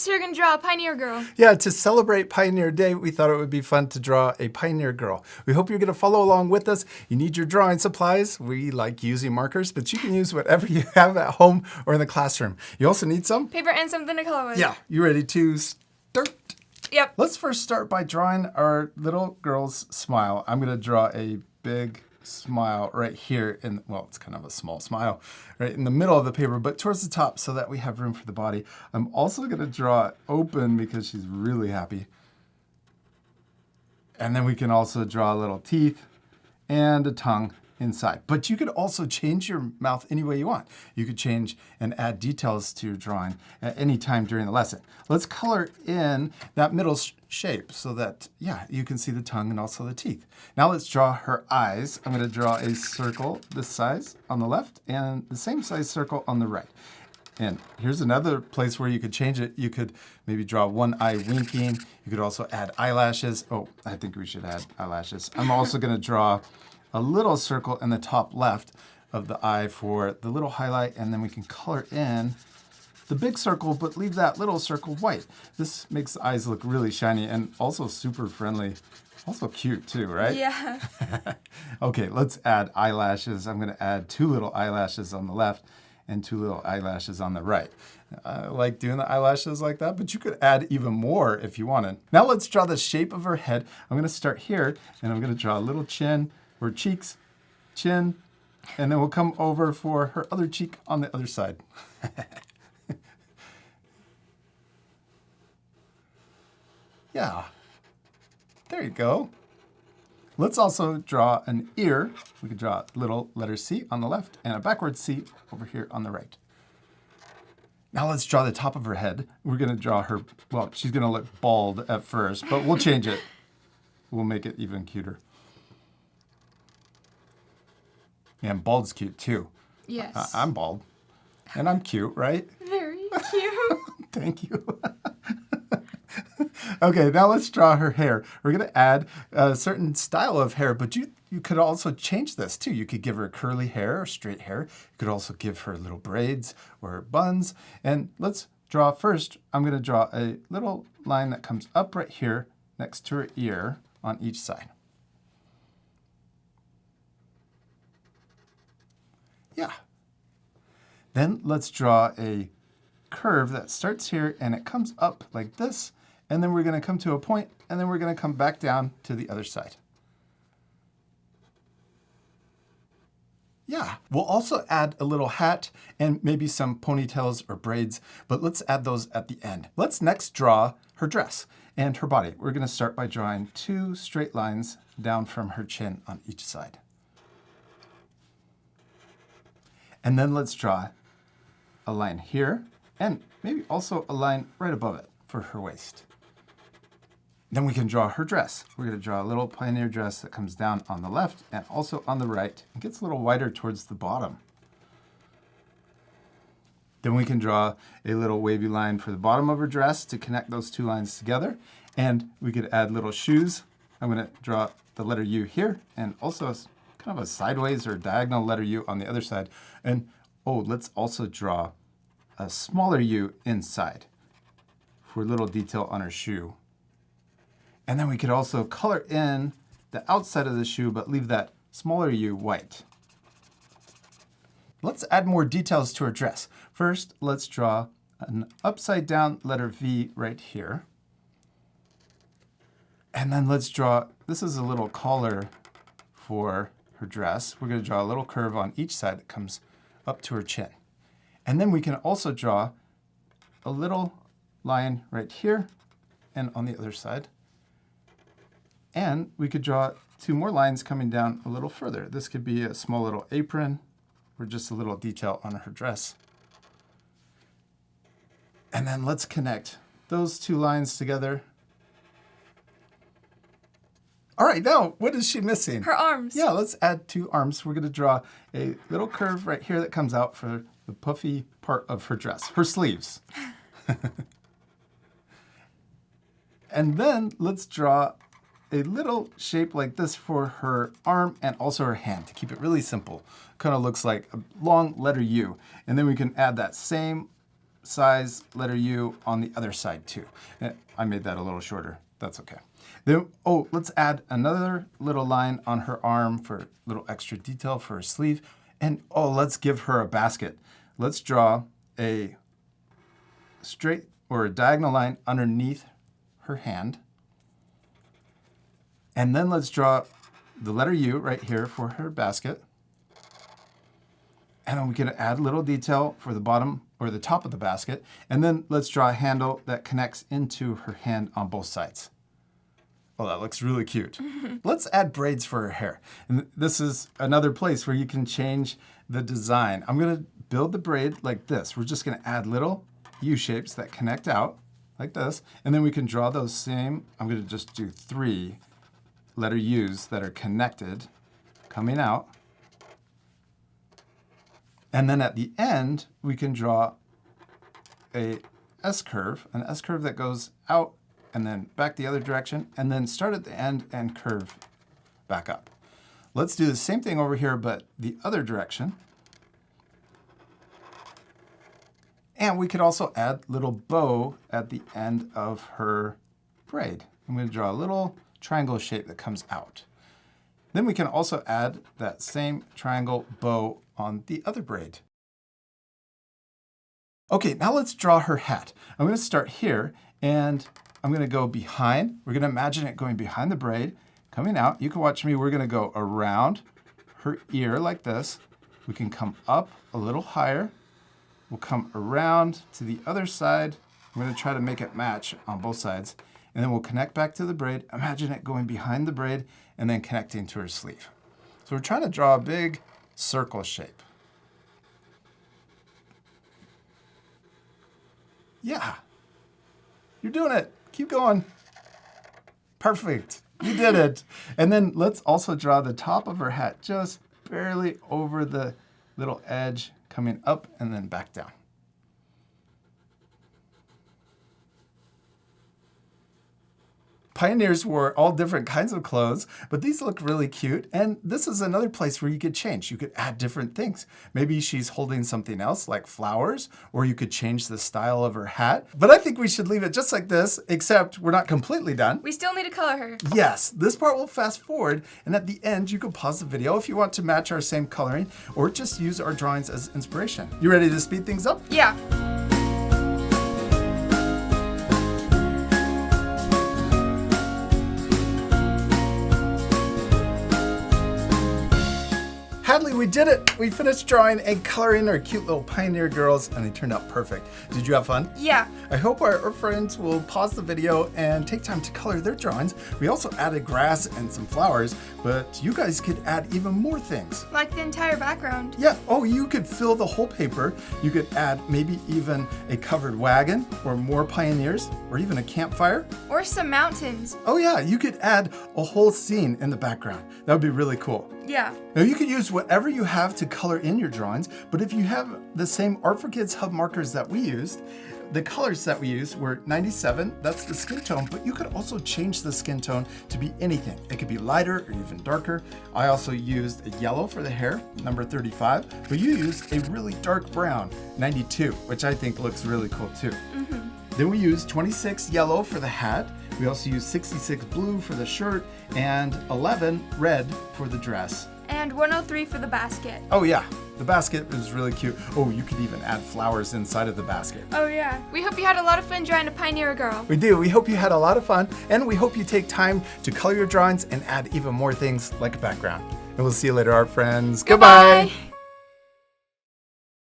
so you're going to draw a pioneer girl. Yeah, to celebrate Pioneer Day, we thought it would be fun to draw a pioneer girl. We hope you're going to follow along with us. You need your drawing supplies. We like using markers, but you can use whatever you have at home or in the classroom. You also need some Paper and something to color with. Yeah, you ready to start? Yep. Let's first start by drawing our little girl's smile. I'm going to draw a big smile right here in, well, it's kind of a small smile, right in the middle of the paper, but towards the top so that we have room for the body. I'm also going to draw it open because she's really happy. And then we can also draw little teeth and a tongue inside. But you could also change your mouth any way you want. You could change and add details to your drawing at any time during the lesson. Let's color in that middle shape so that, yeah, you can see the tongue and also the teeth. Now let's draw her eyes. I'm going to draw a circle this size on the left and the same size circle on the right. And here's another place where you could change it. You could maybe draw one eye winking. You could also add eyelashes. Oh, I think we should add eyelashes. I'm also going to draw a little circle in the top left of the eye for the little highlight, and then we can color in the big circle, but leave that little circle white. This makes the eyes look really shiny and also super friendly. Also cute too, right? Yeah. Okay, let's add eyelashes. I'm going to add 2 little eyelashes on the left and 2 little eyelashes on the right. I like doing the eyelashes like that, but you could add even more if you wanted. Now let's draw the shape of her head. I'm going to start here, and I'm going to draw a little chin, or cheeks, chin, and then we'll come over for her other cheek on the other side. Yeah, there you go. Let's also draw an ear. We could draw a little letter C on the left and a backward C over here on the right. Now let's draw the top of her head. We're going to draw her, well, she's going to look bald at first, but we'll change it. We'll make it even cuter. And bald's cute too. Yes. I'm bald. And I'm cute, right? Very cute. Thank you. Okay, now let's draw her hair. We're going to add a certain style of hair, but you could also change this too. You could give her curly hair or straight hair. You could also give her little braids or buns. And let's draw first. I'm going to draw a little line that comes up right here next to her ear on each side. Yeah. Then let's draw a curve that starts here and it comes up like this. And then we're going to come to a point, and then we're going to come back down to the other side. Yeah, we'll also add a little hat and maybe some ponytails or braids, but let's add those at the end. Let's next draw her dress and her body. We're going to start by drawing 2 straight lines down from her chin on each side. And then let's draw a line here, and maybe also a line right above it for her waist. Then we can draw her dress. We're going to draw a little pioneer dress that comes down on the left and also on the right. It gets a little wider towards the bottom. Then we can draw a little wavy line for the bottom of her dress to connect those 2 lines together. And we could add little shoes. I'm going to draw the letter U here and also kind of a sideways or diagonal letter U on the other side. And oh, let's also draw a smaller U inside for a little detail on her shoe. And then we could also color in the outside of the shoe, but leave that smaller U white. Let's add more details to her dress. First, let's draw an upside down letter V right here. And then let's draw, this is a little collar for her dress. We're going to draw a little curve on each side that comes up to her chin. And then we can also draw a little line right here and on the other side. And we could draw 2 more lines coming down a little further. This could be a small little apron or just a little detail on her dress. And then let's connect those 2 lines together. All right, now what is she missing? Her arms. Yeah, let's add 2 arms. We're going to draw a little curve right here that comes out for the puffy part of her dress, her sleeves. And then let's draw a little shape like this for her arm and also her hand to keep it really simple. Kind of looks like a long letter U. And then we can add that same size letter U on the other side too. I made that a little shorter. That's okay. Then, let's add another little line on her arm for a little extra detail for her sleeve. And let's give her a basket. Let's draw a straight or a diagonal line underneath her hand. And then let's draw the letter U right here for her basket. And then we can add a little detail for the bottom or the top of the basket. And then let's draw a handle that connects into her hand on both sides. Oh, that looks really cute. Let's add braids for her hair. And this is another place where you can change the design. I'm going to build the braid like this. We're just going to add little U shapes that connect out like this. And then we can draw those same. I'm going to just do 3 letter U's that are connected coming out. And then at the end, we can draw a S-curve, an S-curve that goes out and then back the other direction, and then start at the end and curve back up. Let's do the same thing over here, but the other direction. And we could also add little bow at the end of her braid. I'm going to draw a little triangle shape that comes out. Then we can also add that same triangle bow on the other braid. Okay, now let's draw her hat. I'm going to start here, and I'm going to go behind. We're going to imagine it going behind the braid, coming out. You can watch me. We're going to go around her ear like this. We can come up a little higher. We'll come around to the other side. We're going to try to make it match on both sides. And then we'll connect back to the braid. Imagine it going behind the braid and then connecting to her sleeve. So we're trying to draw a big circle shape. Yeah, you're doing it. Keep going. Perfect. You did it. And then let's also draw the top of her hat just barely over the little edge, coming up and then back down. Pioneers wore all different kinds of clothes, but these look really cute. And this is another place where you could change. You could add different things. Maybe she's holding something else like flowers, or you could change the style of her hat. But I think we should leave it just like this, except we're not completely done. We still need to color her. Yes, this part will fast forward, and at the end you can pause the video if you want to match our same coloring, or just use our drawings as inspiration. You ready to speed things up? Yeah. Hadley, we did it! We finished drawing and coloring our cute little pioneer girls, and they turned out perfect. Did you have fun? Yeah. I hope our friends will pause the video and take time to color their drawings. We also added grass and some flowers, but you guys could add even more things. Like the entire background. Yeah, you could fill the whole paper. You could add maybe even a covered wagon, or more pioneers, or even a campfire. Or some mountains. Oh yeah, you could add a whole scene in the background. That would be really cool. Yeah. Now you could use whatever you have to color in your drawings, but if you have the same Art for Kids hub markers that we used, the colors that we used were 97, that's the skin tone, but you could also change the skin tone to be anything. It could be lighter or even darker. I also used a yellow for the hair, number 35, but you used a really dark brown, 92, which I think looks really cool too. Then we used 26 yellow for the hat. We also used 66 blue for the shirt and 11 red for the dress. And 103 for the basket. Oh yeah, the basket is really cute. Oh, you could even add flowers inside of the basket. Oh yeah. We hope you had a lot of fun drawing a pioneer girl. We do. We hope you had a lot of fun, and we hope you take time to color your drawings and add even more things like a background. And we'll see you later, art friends. Goodbye.